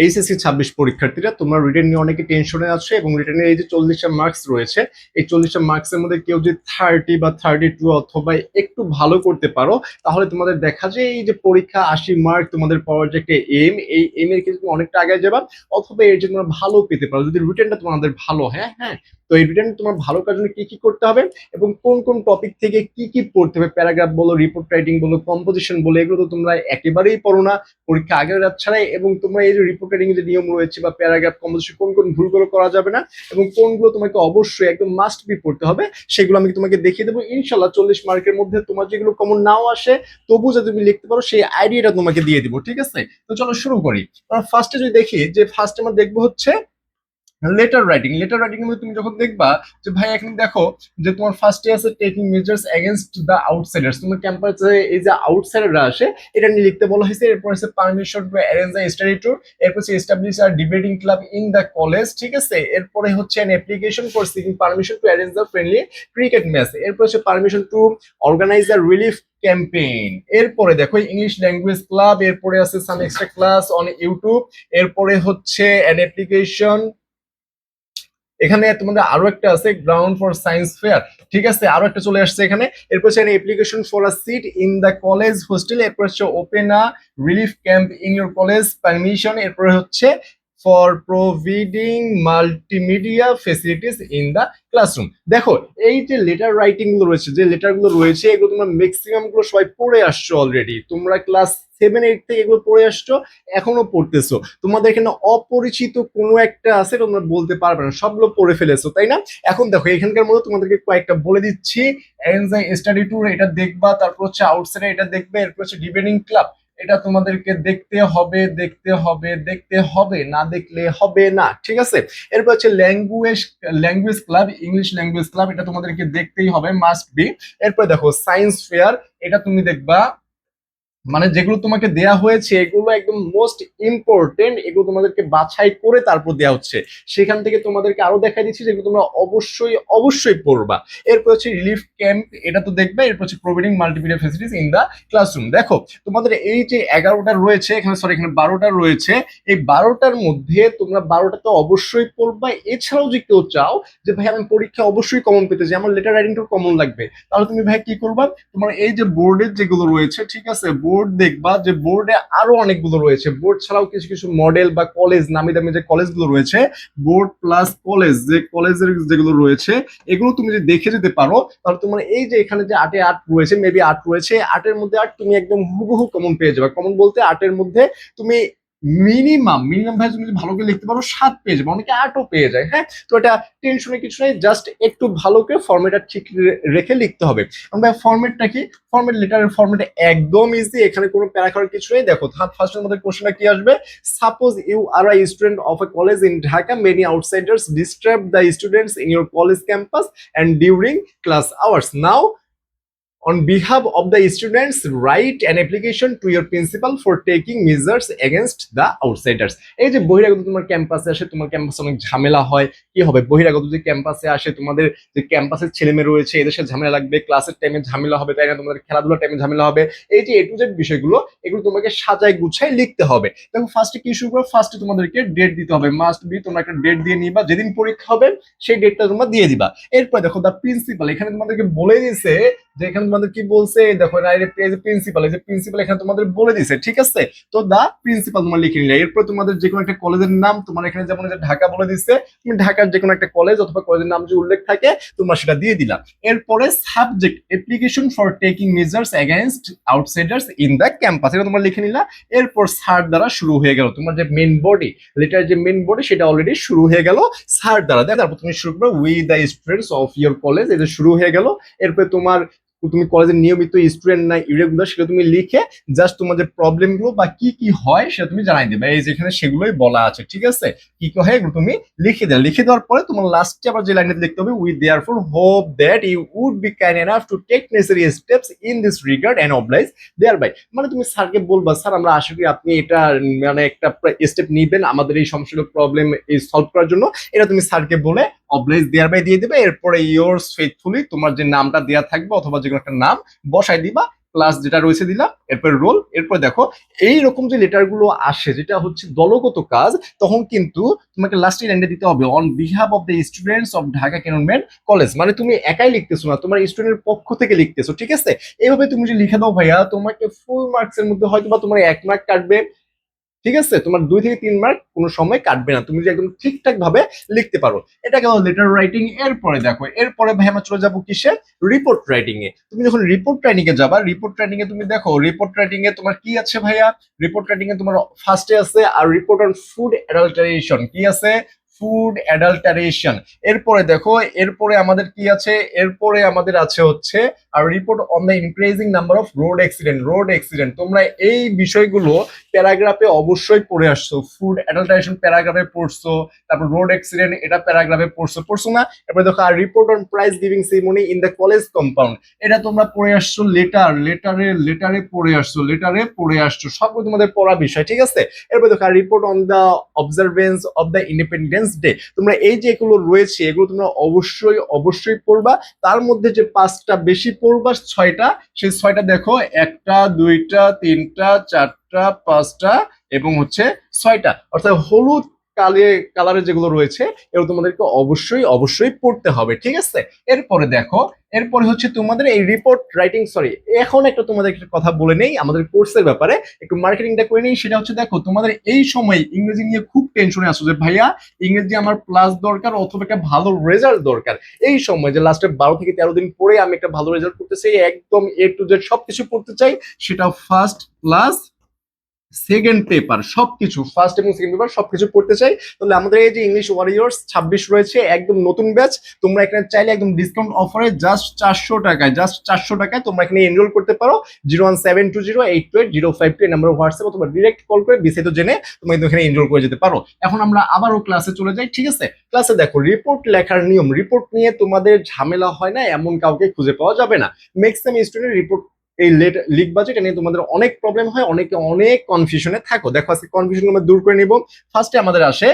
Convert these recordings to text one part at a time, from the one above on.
HSC 26 পরীক্ষার্থীরা তোমরা written নিয়ে অনেকে টেনশনে আছো এবং রিটেনের এই যে 40টা মার্কস রয়েছে, এই 40টা মার্কসের মধ্যে কেউ যদি 30 বা 32 অথবা একটু ভালো করতে পারো, তাহলে তোমাদের দেখা যায় এই যে পরীক্ষা 80 মার্ক তোমাদের পাওয়ার যে একটা এম, এই এম এর কিন্তু তুমি অনেকটা আগে যাবা, অথবা এর জন্য তোমরা ভালো পেতে পারো যদি রিটেনটা তোমাদের ভালো। হ্যাঁ হ্যাঁ, তো এই রিটেন তোমার ভালো করার জন্য কি কি করতে হবে এবং কোন কোন টপিক থেকে কি কি পড়তে হবে, প্যারাগ্রাফ বলো, রিপোর্ট রাইটিং বলো, কম্পোজিশন বলো, এগুলো তো তোমরা একেবারেই পড়ো না পরীক্ষা আগের রাত ছাড়াই। এবং তোমরা এই যে রিপোর্ট রাইটিং এর যে নিয়ম রয়েছে বা প্যারাগ্রাফ কম্পোজিশন, কোন কোন ভুলগুলো করা যাবে না এবং কোনগুলো তোমাকে অবশ্যই একদম মাস্ট বি পড়তে হবে, সেগুলো আমি তোমাকে দেখিয়ে দেবো ইনশাল্লাহ। 40 মার্কের মধ্যে তোমার যেগুলো কমন নাও আসে, তবু যদি তুমি লিখতে পারো সেই আইডিয়াটা তোমাকে দিয়ে দিব, ঠিক আছে? তো চলো শুরু করি। ফার্স্টে যদি দেখি, যে ফার্স্টে আমরা দেখবো হচ্ছে লেটার রাইটিং। লেটার রাইটিং এর মধ্যে তুমি যখন দেখবা যে ভাই এখানে দেখো যে তোমার ফার্স্টে আছে taking measures against the outsiders, তোমার ক্যাম্পাসে এই যে আউটসাইডাররা আসে এটা নিয়ে লিখতে বলা হয়েছে। এরপর আছে permission to arrange the study tour, এরপর হচ্ছে establish our debating club in the college, ঠিক আছে? এরপরে হচ্ছে an application for seeking permission to arrange the friendly cricket match, এরপর হচ্ছে permission to organise the relief campaign. এরপরে দেখো ইংলিশ ল্যাঙ্গুয়েজ ক্লাব, এরপরে আছে some extra class on YouTube, এরপরে হচ্ছে অ্যান অ্যাপ্লিকেশন, এখানে তোমাদের আরো একটা আছে গ্রাউন্ড ফর সায়েন্স ফেয়ার, ঠিক আছে? আরো একটা চলে আসছে এখানে। এরপর হচ্ছে application for a seat in the college hostel, এরপর হচ্ছে open a relief camp in your college permission, এরপর হচ্ছে for providing multimedia facilities in the classroom. দেখো এই যে লেটার রাইটিং গুলো রয়েছে, যে লেটার গুলো রয়েছে, এগুলো তোমরা ম্যাক্সিমাম গুলো সবাই পড়ে আসছো অলরেডি। তোমরা ক্লাস 7-8 থেকে এগুলো পড়ে আসছো, এখনো পড়তেছো। তোমাদের এখানে অপরিচিত কোনো একটা আছে তোমরা বলতে পারবে না, সবগুলো পড়ে ফেলেছো, তাই না? এখন দেখো এখানকার মধ্যে তোমাদেরকে কয়েকটা বলে দিচ্ছি। স্টাডি ট্যুর এটা দেখবা, তারপর হচ্ছে আউটসাইডার এটা দেখবে, এরপর হচ্ছে ডিবেটিং ক্লাব এটা তোমাদেরকে দেখতে হবে, দেখতে হবে, দেখতে হবে, না দেখলে হবে না, ঠিক আছে? এরপর হচ্ছে language language club, English language club, এটা তোমাদেরকে দেখতেই হবে, মাস্ট বি। এরপর দেখো সায়েন্স ফেয়ার, এটা তুমি দেখবা। মানে যেগুলো তোমাকে দেয়া হয়েছে এগুলো একদম মোস্ট ইম্পর্টেন্ট, এগুলো তোমাদেরকে বাছাই করে তারপর দেওয়া হচ্ছে, সেখান থেকে তোমাদেরকে আরো দেখা দিচ্ছি যেগুলো তোমরা অবশ্যই অবশ্যই পড়বা। এরপর হচ্ছে রিলিফ ক্যাম্প, এটা তো দেখবে। এরপর হচ্ছে providing multimedia facilities in the classroom. দেখো তোমাদের এই যে 11টা রয়েছে এখানে, সরি এখানে 12টা রয়েছে, এই 12টার মধ্যে তোমরা 12টা তো অবশ্যই পড়বা। এছাড়াও যে কেউ চাও যে ভাই আমি পরীক্ষা অবশ্যই কমন পেতে চাই, আমার লেটার রাইটিংটা কমন লাগবে, তাহলে তুমি ভাই কি করবা, তোমার এই যে বোর্ডের যেগুলো রয়েছে, ঠিক আছে, বোর্ড দেখবা যে বোর্ডে আরো অনেকগুলো রয়েছে। বোর্ড ছাড়াও কিছু কিছু মডেল বা কলেজ, নামি দামি যে কলেজগুলো রয়েছে, বোর্ড প্লাস কলেজ, যে কলেজের যেগুলো রয়েছে এগুলো তুমি যদি দেখে যেতে পারো, তাহলে তোমার এই যে এখানে যে 8-এ 8 রয়েছে, মেবি 8 রয়েছে, 8-এর মধ্যে 8 তুমি একদম হুবহু কমন পেয়ে যাবে। কমন বলতে 8-এর মধ্যে তুমি মিনিমাম মিনিমাম ভাই তুমি যদি ভালো করে লিখতে পারো 7 পেয়ে যাবে, অনেকে 8ও পেয়ে যায়। হ্যাঁ, তো এটা টেনশনের কিছু নেই, জাস্ট একটু ভালো করে ফরম্যাটটা ঠিক রেখে লিখতে হবে। আমরা ফরম্যাটটা কি, ফরম্যাট লেটারের ফরম্যাট একদম ইজি, এখানে কোনো প্যারা করার কিছু নেই। দেখো ফার্স্টের মধ্যে কোশ্চেনটা কি আসবে, suppose you are a student of a college in Dhaka, many outsiders disturb the students in your college campus and during class hours. Now on behalf of the students write an application to your principal for taking measures against the outsiders। এই যে বহিরাগত তোমার ক্যাম্পাসে আসে, তোমার ক্যাম্পাসে অনেক ঝামেলা হয়, কি হবে বহিরাগত যে ক্যাম্পাসে আসে, তোমাদের যে ক্যাম্পাসের ছেলে মেয়ে রয়েছে এদের সাথে ঝামেলা লাগবে, ক্লাসের টাইমে ঝামেলা হবে, তাই না? তোমাদের খেলাধুলার টাইমে ঝামেলা হবে, এই যে এ টু জেড বিষয়গুলো, এগুলো তোমাকে সাজায় গুছায় লিখতে হবে। দেখো ফার্স্টে কি শুরু করো, ফার্স্টে তোমাদেরকে ডেট দিতে হবে, মাস্ট বি। তোমরা একটা ডেট দিয়ে নিবা, যেদিন পরীক্ষা হবে সেই ডেটটা তোমরা দিয়ে দিবা। এরপর দেখো দা প্রিন্সিপাল, এখানে তোমাদেরকে বলে দিছে যে, এখানে তোমাদের কি বলছে দেখো, প্রিন্সিপাল, এই যে প্রিন্সিপাল এখানে তোমাদের বলে দিছে, ঠিক আছে? তো দা প্রিন্সিপাল তোমরা লিখে নিলে। এরপর তোমাদের যে কোনো একটা কলেজের নাম, তোমার এখানে যেমন ঢাকা বলে দিচ্ছে, তুমি ঢাকার যে কোনো একটা কলেজ অথবা কলেজের নাম যে উল্লেখ থাকে তোমরা সেটা দিয়ে দিলা। এরপরে subject application for taking measures against outsiders in the campus, এটা তোমরা লিখে নিলা। এরপর সার দ্বারা শুরু হয়ে গেল তোমার যে মেন বডি, লেটার যে মেন বডি সেটা অলরেডি শুরু হয়ে গেল সার দ্বারা। তারপর তুমি শুরু করবে with the students of your college, এটা শুরু হয়ে গেল। এরপর তোমার তুমি কলেজের নিয়মিত স্টুডেন্ট না ইরেগুলার সেটা তুমি লিখে জাস্ট তোমাদের প্রবলেম গুলো বা কি কি হয় সেটা তুমি জানাই দেবে, এই যেখানে সেগুলোই বলা আছে, ঠিক আছে? কি কি হয় এগুলো তুমি লিখে দাও। লিখে দেওয়ার পরে তোমার লাস্টে আবার যে লাইনটা লিখতে হবে, we therefore hope that you would be kind enough to take necessary steps in this regard and oblige thereby. মানে তুমি স্যারকে বলবা, স্যার আমরা আশা করি আপনি এটা মানে একটা স্টেপ নিবেন আমাদের এই সমস্যাগুলো প্রবলেম এই সলভ করার জন্য, এটা তুমি স্যারকে বলে অবলাইজ দেয়ার বাই দিয়ে দিবে। এরপরে ইয়োর্স ফেথফুলি তোমার যে নামটা দেওয়া থাকবে অথবা যে কোনো একটা নাম বসাই দিবা, প্লাস যেটা রয়েছে দিলা, এরপর রোল, এরপর দেখো এইরকম যে লেটার গুলো আসে যেটা হচ্ছে দলগত কাজ, তখন কিন্তু তোমাকে লাস্ট এন্ডে দিতে হবে on behalf of the students of Dhaka cantonment college. মানে তুমি একাই লিখতেছো না, তোমার স্টুডেন্টের পক্ষ থেকে লিখতেছো, ঠিক আছে? এইভাবে তুমি যে লিখে দাও ভাইয়া, তোমাকে ফুল মার্কস এর মধ্যে হয়তো বা তোমার 1 মার্ক কাটবে, ঠিক আছে? তোমার 2 থেকে 3 মার্ক কোনো সময় কাটবে না, তুমি যে একদম ঠিকঠাক ভাবে লিখতে পারো। এটা গেল লেটার রাইটিং। এরপরে দেখো, এরপরে ভাই আমরা চলে যাবো কিসে, রিপোর্ট রাইটিং এ। তুমি যখন রিপোর্ট রাইটিং এ যাবা, রিপোর্ট রাইটিং এ তুমি দেখো রিপোর্ট রাইটিং এ তোমার কি আছে ভাইয়া, রিপোর্ট রাইটিং এ তোমার ফার্স্টে আছে আর রিপোর্ট অন ফুড অ্যাডাল্টারেশন, কি আছে, ফুড অ্যাডাল্টারেশন। এরপরে দেখো, এরপরে আমাদের কি আছে, এরপরে আমাদের আছে হচ্ছে আর report on the increasing number of road accident, road accident. তোমরা এই বিষয়গুলো প্যারাগ্রাফে অবশ্যই পড়ে আসছো, ফুড অ্যাডাল্টারেশন প্যারাগ্রাফে পড়ছো, তারপর রোড অ্যাক্সিডেন্ট এটা প্যারাগ্রাফে পড়ছো, পড়ছো না? এরপরে দেখো আর report on prize giving ceremony in the college compound, এটা তোমরা পড়ে আসছো, লেটারে পড়ে আসছো, লেটারে পড়ে আসছো, সবগুলো তোমাদের পড়া বিষয়, ঠিক আছে? এরপরে দেখো আর report on the observance of the independence day. তোমরা এই যে এগুলো রয়েছে এগুলো তোমরা অবশ্যই পড়বা। তার মধ্যে যে 5টা বেশি পড়বা, 6টা, সেই 6টা দেখো, 1টা 2টা 3টা 4টা 5টা এবং হচ্ছে 6টা, অর্থাৎ হলুদ কালারের যেগুলো রয়েছে এগুলো তোমাদেরকে অবশ্যই পড়তে হবে, ঠিক আছে? এরপরে দেখো, এরপরে হচ্ছে তোমাদের এই রিপোর্ট রাইটিং, সরি এখন একটা তোমাদের একটা কথা বলে নেই আমাদের কোর্সের ব্যাপারে, একটু মার্কেটিংটা করে নেই। সেটা হচ্ছে দেখো, তোমাদের এই সময় ইংরেজি নিয়ে খুব টেনশনে আসো যে ভাইয়া ইংরেজি আমার প্লাস দরকার অথবা একটা ভালো রেজাল্ট দরকার। এই সময় যে লাস্টে 12 থেকে 13 দিন পরে আমি একটা ভালো রেজাল্ট করতে চাই, একদম A to Z সবকিছু পড়তে চাই, সেটা ফার্স্ট প্লাস সেকেন্ড পেপার সবকিছু, ফার্স্ট এবং সেকেন্ড পেপার সবকিছু পড়তে চাই, তাহলে আমাদের এই যে ইংলিশ ওয়ারিয়র্স 26 রয়েছে, একদম নতুন ব্যাচ। তোমরা এখানে চাইলে একদম ডিসকাউন্ট অফারে জাস্ট 400 টাকায় তোমরা এখানে এনরোল করতে পারো। 01720828052 এই নাম্বার হোয়াটসঅ্যাপ অথবা ডিরেক্ট কল করে বিস্তারিত জেনে তোমরা কিন্তু এখানে এনরোল করে যেতে পারো। এখন আমরা আবারও ক্লাসে চলে যাই, ঠিক আছে? ক্লাসে দেখো রিপোর্ট লেখার নিয়ম, রিপোর্ট নিয়ে তোমাদের ঝামেলা হয় না এমন কাউকে খুঁজে পাওয়া যাবে না। ম্যাক্সিমাম স্টুডেন্ট রিপোর্ট এই লিখবা যেটা নিয়ে তোমাদের অনেক প্রবলেম হয়, অনেকে অনেক কনফিউশনে থাকো। দেখো আজকে কনফিউশন আমরা দূর করে নিব। ফার্স্টে আমাদের আসে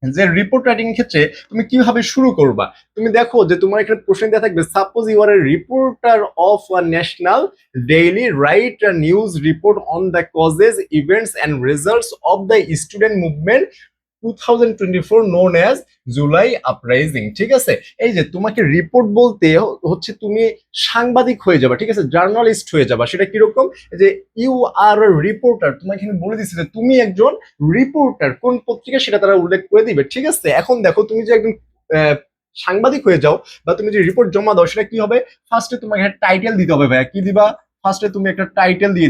যে রিপোর্ট রাইটিং ক্ষেত্রে তুমি কিভাবে শুরু করবা। তুমি দেখো যে তোমার এখানে প্রশ্ন দেওয়া থাকবে, suppose you are a reporter of a national daily, write a news report on the causes events and results of the student movement 2024 known as July uprising, ঠিক আছে? এই যে তোমাকে রিপোর্ট বলতে হচ্ছে তুমি সাংবাদিক হয়ে যাবা, ঠিক আছে, জার্নালিস্ট হয়ে যাবা। সেটা কিরকম, যে ইউ আর রিপোর্টার, তোমাকে এখানে বলে দিচ্ছে যে তুমি একজন রিপোর্টার, কোন পত্রিকা সেটা তারা উল্লেখ করে দিবে, ঠিক আছে? এখন দেখো তুমি যে একজন সাংবাদিক হয়ে যাও বা তুমি যে রিপোর্ট জমা দাও, সেটা কি হবে, ফার্স্টে তোমাকে একটা টাইটেল দিতে হবে ভাইয়া। কি দিবা, ফার্স্টে তুমি একটা টাইটেল দিয়ে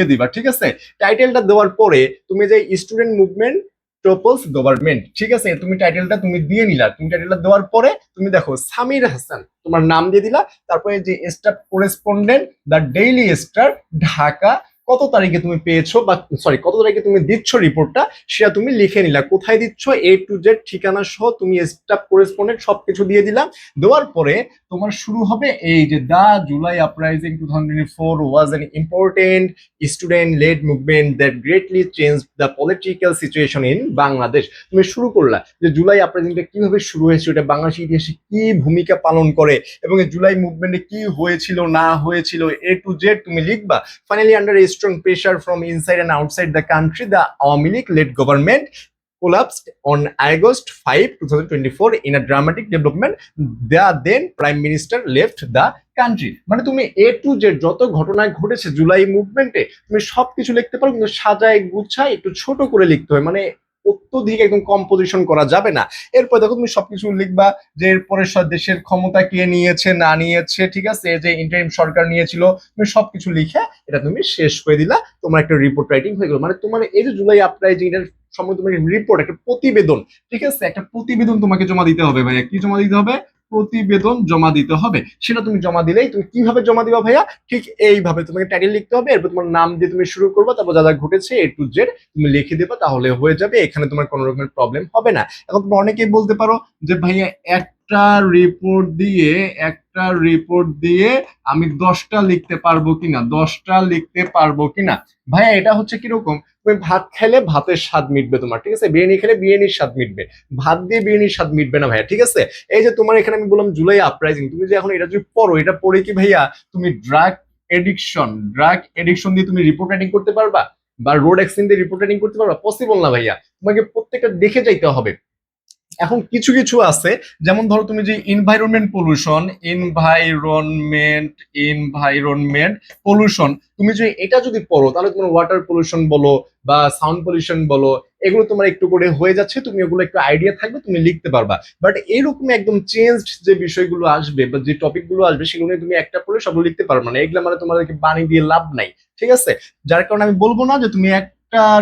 দিবা, ঠিক আছে? টাইটেলটা দেওয়ার পরে তুমি যে স্টুডেন্ট মুভমেন্ট টপলস গভর্নমেন্ট, ঠিক আছে, তুমি টাইটেলটা তুমি দিয়ে নিলা। তুমি টাইটেলটা দেওয়ার পরে তুমি দেখো সামির হাসান তোমার নাম দিয়ে দিলা, তারপরে যে staff correspondent the daily star Dhaka, কত তারিখে তুমি পেয়েছো বা সরি কত তারিখে তুমি দিচ্ছ রিপোর্টটা, সেটা তুমি লিখে নিলা, কোথায় দিচ্ছ A to Z ঠিকানা সহ তুমি স্টাফ করেসপন্ডেন্ট সবকিছু দিয়ে দিলাম। দেওয়ার পরে তোমার শুরু হবে এই যে the July uprising 2024 was an important student led movement that greatly change the political situation in Bangladesh. তুমি শুরু করলা যে জুলাই আপরাইজিংটা কিভাবে শুরু হয়েছে, এটা বাংলাদেশের ইতিহাসে কি ভূমিকা পালন করে এবং এই জুলাই মুভমেন্টে কি হয়েছিল না হয়েছিল, A to Z তুমি লিখবা। Finally under a strong pressure from inside and outside the country, the Awami League-led government collapsed on August 5, 2024 in a dramatic development. The then Prime Minister left the country. মানে তুমি A to Z যত ঘটনা ঘটেছে জুলাই মুভমেন্টে তুমি সবকিছু লিখতে পারো, কিন্তু সাজায় গুছায় একটু ছোট করে লিখতে হয়, মানে অত্যধিক একদম কম্পোজিশন করা যাবে না। এরপর দেখো তুমি সবকিছু লিখবা যে এরপরে দেশের ক্ষমতা কে নিয়েছে না নিয়েছে, ঠিক আছে, যে ইন্টারিম সরকার নিয়েছিল, তুমি সবকিছু লিখে এটা তুমি শেষ করে দিলা, তোমার একটা রিপোর্ট রাইটিং হয়ে গেল। মানে তোমার এই যে জুলাই আপরাইজিং এর সম্বন্ধে তোমাকে রিপোর্ট, একটা প্রতিবেদন, ঠিক আছে, একটা প্রতিবেদন তোমাকে জমা দিতে হবে ভাইয়া। কি জমা দিতে হবে, প্রতিবেদন জমা দিতে হবে। সেটা তুমি জমা দিলেই, তুমি কিভাবে জমা দিবা ভাইয়া, ঠিক এইভাবে তোমাকে টাইটেল লিখতে হবে, এরপর তোমার নাম দিয়ে তুমি শুরু করবে, তারপর যা যা ঘটেছে A to Z তুমি লিখে দেবা, তাহলে হয়ে যাবে, এখানে তোমার কোনো রকমের প্রবলেম হবে না। এখন তুমি অনেকেই বলতে পারো যে ভাইয়া একটা রিপোর্ট দিয়ে আমি 10টা লিখতে পারবো কিনা, 10টা লিখতে পারবো কিনা। ভাইয়া এটা হচ্ছে কিরকম, তুমি ভাত খেলে ভাতের স্বাদ মিটবে তোমার, ঠিক আছে, বিরিয়ানি খেলে বিরিয়ানির স্বাদ মিটবে, ভাত দিয়ে বিরিয়ানির স্বাদ মিটবে না ভাইয়া, ঠিক আছে? এই যে তোমার এখানে আমি বললাম জুলাই আপরাইজিং, তুমি যে এখন এটা যদি পড়ো, এটা পড়ে কি ভাইয়া তুমি ড্রাগ এডিকশন, ড্রাগ এডিকশন দিয়ে তুমি রিপোর্ট রাইটিং করতে পারবা বা রোড অ্যাক্সিডেন্ট দিয়ে রিপোর্ট রাইটিং করতে পারবা? পসিবল না ভাইয়া, তোমাকে প্রত্যেকটা দেখে যাইতে হবে। এখন কিছু কিছু আছে, যেমন ধরো তুমি যে environment pollution, environment environment pollution, তুমি যে এটা যদি পড়ো তাহলে তোমার ওয়াটার পলিউশন বলো বা সাউন্ড পলিউশন বলো, এগুলো তোমার একটু করে হয়ে যাচ্ছে, তুমি এগুলো একটু আইডিয়া থাকবে, তুমি লিখতে পারবা। বাট এইরকম একদম চেঞ্জড যে বিষয়গুলো আসবে বা যে টপিক গুলো আসবে সেগুলো নিয়ে তুমি একটা পড়ে সবগুলো লিখতে পারবে না, এগুলো মানে তোমাদেরকে বানি দিয়ে লাভ নাই। ঠিক আছে, যার কারণে আমি বলবো না যে তুমি একটা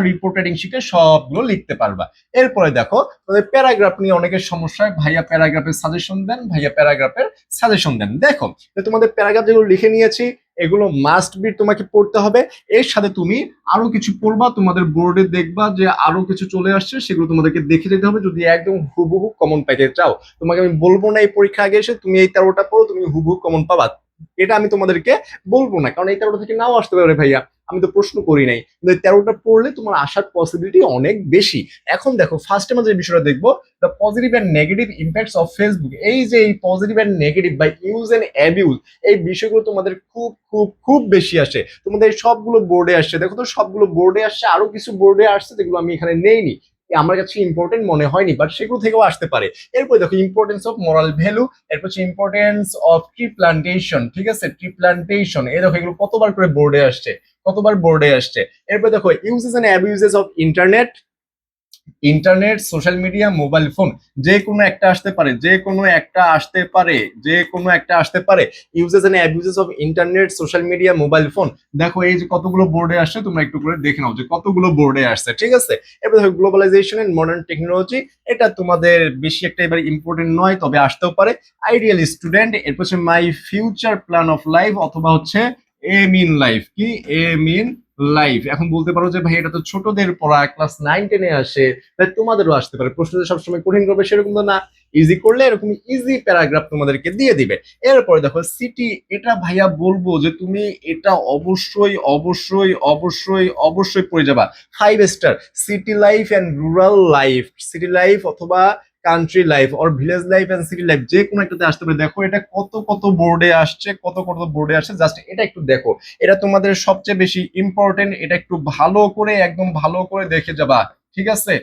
রিপোর্ট রাইটিং শিখে সবগুলো লিখতে পারবা। এরপরে দেখো, তোমাদের প্যারাগ্রাফ নিয়ে অনেকের সমস্যা, ভাইয়া প্যারাগ্রাফের সাজেশন দেন, ভাইয়া প্যারাগ্রাফের সাজেশন দেন। দেখো, তোমাদের প্যারাগ্রাফ যেগুলো লিখে নিয়েছি এগুলো মাস্ট বি তোমাকে পড়তে হবে। এর সাথে তুমি আরো কিছু পড়বা, তোমাদের বোর্ডে দেখবা যে আরো কিছু চলে আসছে, সেগুলো তোমাদেরকে দেখে যেতে হবে যদি একদম হুবহু কমন পাইতে চাও। তোমাকে আমি বলবো না এই পরীক্ষা আগে এসে তুমি এই 13টা পড়ো তুমি হুবহু কমন পাবা, এটা আমি তোমাদেরকে বলবো না, কারণ এই 13টা থেকে নাও আসতে পারে ভাইয়া, আমি তো প্রশ্ন করি নাই। কিন্তু এই 13টা পড়লে তোমার আসার পসিবিলিটি অনেক বেশি। এখন দেখো, ফার্স্ট আমরা যে বিষয়টা দেখবো, the positive and negative impacts of Facebook. এই যে এই পজিটিভ এন্ড নেগেটিভ বা ইউজ এন্ড অ্যাবিউজ, এই বিষয়গুলো তোমাদের খুব খুব খুব বেশি আসে, তোমাদের এই সবগুলো বোর্ডে আসছে। দেখো তো, সবগুলো বোর্ডে আসছে, আরো কিছু বোর্ডে আসছে যেগুলো আমি এখানে নেইনি, আমার কাছে ইম্পর্টেন্ট মনে হয়নি, বাট সেগুলো থেকেও আসতে পারে। এরপর দেখো, ইম্পর্টেন্স অফ মোরাল ভ্যালু, এরপর হচ্ছে ইম্পর্টেন্স অফ ট্রি প্লান্টেশন। ঠিক আছে, ট্রি প্লান্টেশন, এই দেখো এগুলো কতবার করে বোর্ডে আসছে, কতবার বোর্ডে আসছে। এরপর দেখো, uses and abuses of internet, internet, social media, mobile phone, যে কোনো একটা আসতে পারে, যে কোনো একটা আসতে পারে, যে কোনো একটা আসতে পারে। Uses and abuses of internet, social media, mobile phone, দেখো এই যে কতগুলো বোর্ডে আসছে, তোমরা একটু করে দেখে নাও যে কতগুলো বোর্ডে আসছে। ঠিক আছে, এবার দেখো, গ্লোবালাইজেশন এন্ড মডার্ন টেকনোলজি, এটা তোমাদের বেশি একটা এবার ইম্পর্টেন্ট নয়, তবে আসতেও পারে। আইডিয়াল স্টুডেন্ট, এরপর হচ্ছে my future plan of life, অথবা হচ্ছে এম ইন লাইফ। কি এম ইন লাইফ? এখন বলতে পারো যে ভাই এটা তো ছোটদের পড়া, ক্লাস 9-10-এ আসে, তাই তোমাদেরও আসতে পারে। প্রশ্ন যে সবসময় কঠিন করবে সেরকম তো না, ইজি করলে এরকম ইজি প্যারাগ্রাফ তোমাদেরকে দিয়ে দিবে। এরপরে দেখো সিটি, এটা ভাইয়া বলবো যে তুমি এটা অবশ্যই অবশ্যই অবশ্যই অবশ্যই পড়ে যাবা। 5 star, city life and rural life, city life অথবা country life or village life and city life, যে কোনো একটাতে আসতে পারে। দেখো এটা কত কত বোর্ডে আসছে, কত কত বোর্ডে আসছে, জাস্ট এটা একটু দেখো, এটা তোমাদের সবচেয়ে বেশি ইম্পর্টেন্ট, এটা একটু ভালো করে একদম ভালো করে দেখে যাবা। ঠিক আছে,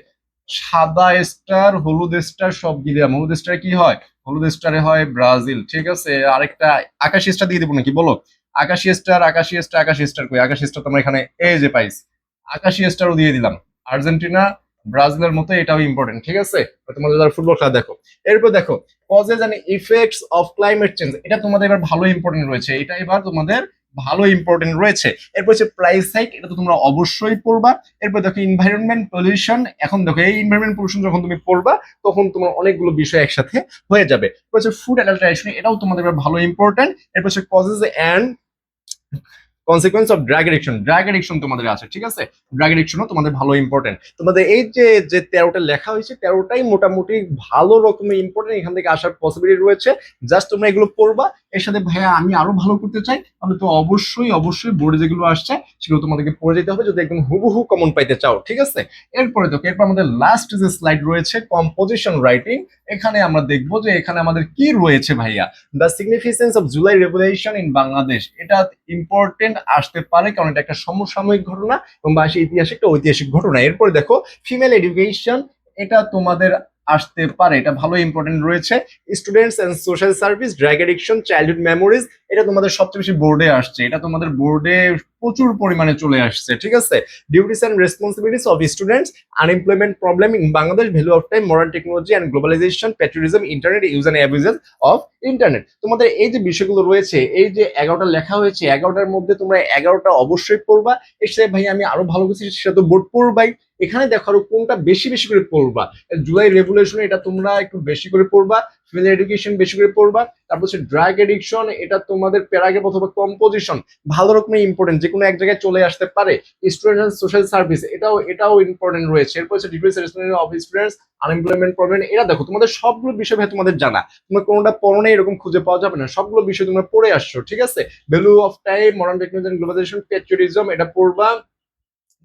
সাদা স্টার, হলুদ স্টার সব দিয়ে দিলাম। হলুদ স্টার কি হয়? হলুদ স্টারে হয় ব্রাজিল। ঠিক আছে, আরেকটা আকাশি স্টার দিয়ে দিব নাকি বলো? আকাশি স্টার, আকাশি স্টার, আকাশি স্টার কই? আকাশি স্টার তোমরা এখানে এই যে পাইছি, আকাশি স্টারও দিয়ে দিলাম। আর্জেন্টিনা, ব্রাজিলের মতো এটাও ইম্পর্টেন্ট। ঠিক আছে, তোমাদের যারা ফুটবল খেলা দেখো। এরপর দেখো, causes and effects of climate change, এটা তোমাদের এবার ভালো ইম্পর্টেন্ট রয়েছে, এটা এবার তোমাদের ভালো ইম্পর্টেন্ট রয়েছে। এরপর হচ্ছে প্রাইস হাইক, এটা তো তোমরা অবশ্যই পড়বা। এরপর দেখো ইনভাইরনমেন্ট পলিউশন, এখন দেখো এই ইনভাইরনমেন্ট পলিউশন যখন তুমি পড়বা তখন তোমার অনেকগুলো বিষয় একসাথে হয়ে যাবে। এরপর হচ্ছে ফুড অ্যাডাল্টারেশন, এটাও তোমাদের এবার ভালো ইম্পর্টেন্ট। এরপর হচ্ছে causes and consequence of drug addiction, drug addiction তোমাদের আছে। ঠিক আছে, ড্রাগ এডিকশনও তোমাদের ভালো ইম্পর্টেন্ট। তোমাদের এই যে যে 13টা লেখা হয়েছে 13টাই মোটামুটি ভালো রকমের ইম্পর্টেন্ট, এখান থেকে আসার পসিবিলিটি রয়েছে। জাস্ট তোমরা এগুলো পড়বা। এর সাথে ভাইয়া আমি আরো ভালো করতে চাই, তাহলে তো অবশ্যই অবশ্যই বোর্ডে যেগুলো আসছে সেগুলো তোমাদেরকে পড়ে যেতে হবে যদি একদম হুবহু কমন পাইতে চাও। ঠিক আছে, এরপরে দেখো, এরপর আমাদের লাস্ট যে স্লাইড রয়েছে কম্পোজিশন রাইটিং, এখানে আমরা দেখবো যে এখানে আমাদের কি রয়েছে ভাইয়া। The significance of July revolution in Bangladesh, এটা ইম্পর্টেন্ট আসতে পারে কারণ এটা একটা সমসাময়িক ঘটনা এবং বাংলাদেশের ইতিহাসে একটা ঐতিহাসিক ঘটনা। এরপরে দেখো ফিমেল এডুকেশন, এটা তোমাদের আসতে পারে, এটা ভালো ইম্পর্টেন্ট রয়েছে। Students and social service, drug addiction, childhood memories, এটা তোমাদের সবচেয়ে বেশি বোর্ডে আসছে, এটা তোমাদের বোর্ডে প্রচুর পরিমাণে চলে আসছে। ঠিক আছে, duties and responsibilities of students, unemployment problem in Bangladesh, value of time, modern technology and globalisation, patriotism, internet use and abuses of internet. তোমাদের এই যে বিষয়গুলো রয়েছে, এই যে 11টা লেখা হয়েছে, 11টার মধ্যে তোমরা 11টা অবশ্যই পড়বা। এর সাথে ভাই আমি আরো ভালো কিছু, সেটা তো বোর্ড পড়বাই। এখানে দেখো আরো কোনটা বেশি বেশি করে পড়বা। জুলাই রেভলিউশন, এটা তোমরা একটু বেশি করে পড়বা। ফিমেল এডুকেশন বেশি করে পড়বা। তারপর হচ্ছে ড্রাগ এডিকশন, এটা তোমাদের প্যারাগ্রাফ অথবা কম্পোজিশন ভালো রকমের ইম্পর্টেন্ট, যে কোনো এক জায়গায় চলে আসতে পারে। স্টুডেন্ট সোশ্যাল সার্ভিস, এটাও ইম্পর্টেন্ট রয়েছে। এরপর হচ্ছে difference of students, unemployment problem, এরা দেখো তোমাদের সবগুলো বিষয় ভাই তোমাদের জানা, তোমরা কোনোটা পড়ো নেই এরকম খুঁজে পাওয়া যাবে না, সবগুলো বিষয় তোমরা পড়ে আসছো। ঠিক আছে, value of time, modern technology, globalisation, patriotism, এটা পড়বা।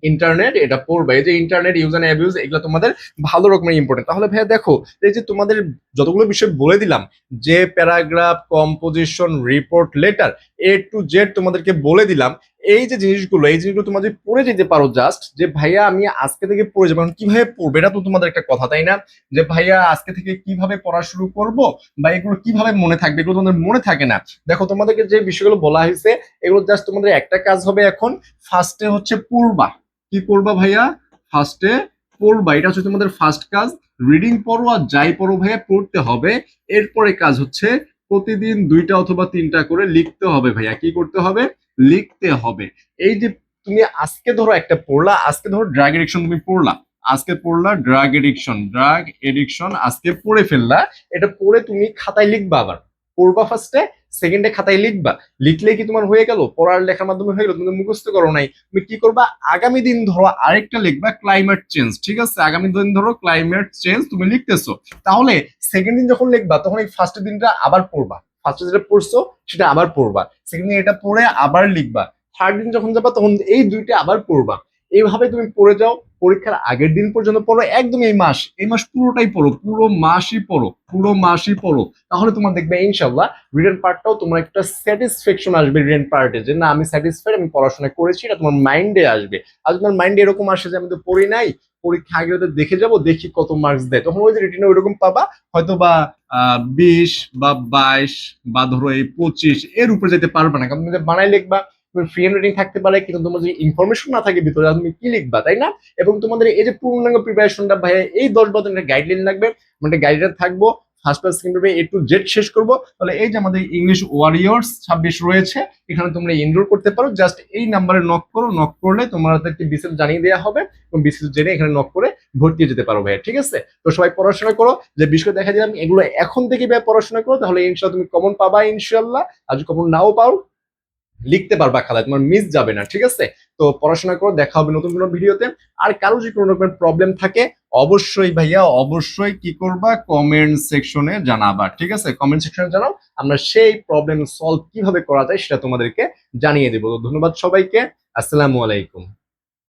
ইন্টারনেট এটা পড়বে। এই যে ইন্টারনেট ইউজ এন্ড অ্যাবিউজ এগুলো তোমাদের ভালো রকমের ইম্পর্টেন্ট। তাহলে ভাইয়া দেখো এই যে তোমাদের যতগুলো বিষয় বলে দিলাম, যে paragraph, composition, report, letter, A to Z তোমাদেরকে বলে দিলাম, এই জিনিসগুলো তোমরা যদি পড়ে যেতে পারো, জাস্ট যে ভাইয়া আমি আজকে থেকে পড়ে যাবো, এখন কিভাবে পড়বে এটা তো তোমাদের একটা কথা, তাই না? যে ভাইয়া আজকে থেকে কিভাবে পড়া শুরু করব, বা এগুলো কিভাবে মনে থাকবে, এগুলো তোমাদের মনে থাকে না। দেখো তোমাদেরকে যে বিষয়গুলো বলা হয়েছে এগুলো জাস্ট তোমাদের একটা কাজ হবে এখন, ফার্স্টে হচ্ছে পড়বা। কি করবা ভাইয়া? ফার্স্টে পড়বা, এটা হচ্ছে তোমাদের ফার্স্ট কাজ। রিডিং পড়ো আর যাই পড়ো ভাইয়া পড়তে হবে। এরপরে কাজ হচ্ছে প্রতিদিন 2টা অথবা 3টা করে লিখতে হবে ভাইয়া। কি করতে হবে? লিখতে হবে। এই যে তুমি আজকে ধরো একটা পড়লা, আজকে ধরো ড্রাগ এডিকশন তুমি পড়লা, আজকে পড়লা ড্রাগ এডিকশন আজকে পড়ে ফেললা, এটা পড়ে তুমি খাতায় লিখবা, আবার পড়বা ফার্স্টে, সেকেন্ডে খাতায় লিখবা। লিখলে কি তোমার হয়ে গেল? পড়ার লেখার মাধ্যমে হয়ে গেল, তুমি মুখস্থ করো নাই। তুমি কি করবা? আগামী দিন ধরো আরেকটা লিখবা, ক্লাইমেট চেঞ্জ। ঠিক আছে, আগামী দিন ধরো ক্লাইমেট চেঞ্জ তুমি লিখতেছো, তাহলে সেকেন্ড দিন যখন লিখবা তখন এই ফার্স্ট দিনটা আবার পড়বা, ফার্স্টে যেটা পড়ছো সেটা আবার পড়বা, সেকেন্ড দিন এটা পড়ে আবার লিখবা, থার্ড দিন যখন যাবা তখন এই 2টা আবার পড়বা। এইভাবে তুমি পড়ে যাও, পরীক্ষার আগের দিন পর্যন্ত পড়ো, একদম এই মাস পুরোটাই পড়ো, পুরো মাসই পড়ো, পুরো মাসই পড়ো। তাহলে তোমার দেখবে ইনশাল্লাহ রিটেন পার্টটাও তোমার একটা স্যাটিসফ্যাকশন আসবে রিটেন পার্টে, যে না আমি স্যাটিসফাইড, আমি পড়াশোনা করেছি, এটা তোমার মাইন্ডে আসবে। আর তোমার মাইন্ডে এরকম আসে যে আমি তো পড়ি নাই, পরীক্ষা আগে হয়তো দেখে যাব, দেখি কত মার্কস দেয়, তখন ওই যে রিটেনে ওইরকম পাবা, হয়তো বা 20 বা 22 বা ধরো এই 25 এর উপরে যেতে পারবে না, কারণ তুমি যে বানাই লিখবা, তুমি ফ্রি হ্যান্ড রিডিং থাকতে পারে, কিন্তু তোমার যদি ইনফরমেশন না থাকে ভিতরে তুমি কি লিখবা, তাই না? এবং তোমাদের এই যে পূর্ণাঙ্গ প্রিপারেশনটা ভাই এই 10-12 দিনের গাইডলাইন লাগবে, মানে গাইডলাইন থাকবো, first class second paper A to Z শেষ করবো। তাহলে এই যে আমাদের ইংলিশ ওয়ারিয়র্স 26 রয়েছে, এখানে তোমরা এনরোল করতে পারো, জাস্ট এই নাম্বারে নক করো, নক করলে তোমাদেরকে বিসিএস জানিয়ে দেওয়া হবে, এবং বিসিএস জেনে এখানে নক করে ভর্তি হয়ে যেতে পারো ভাই। ঠিক আছে, তো সবাই পড়াশোনা করো, যে বিষয় দেখা দিলাম এগুলো এখন থেকে ভাই পড়াশোনা করো, তাহলে ইনশাল্লাহ তুমি কমন পাবা ইনশাল্লাহ। আর যদি কমন নাও পাও, লিখতে পারবা খাতায়, তোমার মিস যাবে না। ঠিক আছে, তো পড়াশোনা করো, দেখা হবে নতুন কোনো ভিডিওতে। আর কারো যদি কোনো রকমের প্রবলেম থাকে অবশ্যই ভাইয়া, অবশ্যই কি করবা, কমেন্ট সেকশনে জানাবা। ঠিক আছে, কমেন্ট সেকশনে জানাও, আমরা সেই প্রবলেম সলভ কিভাবে করা যায় সেটা তোমাদেরকে জানিয়ে দেবো। ধন্যবাদ সবাইকে, আসসালামু আলাইকুম।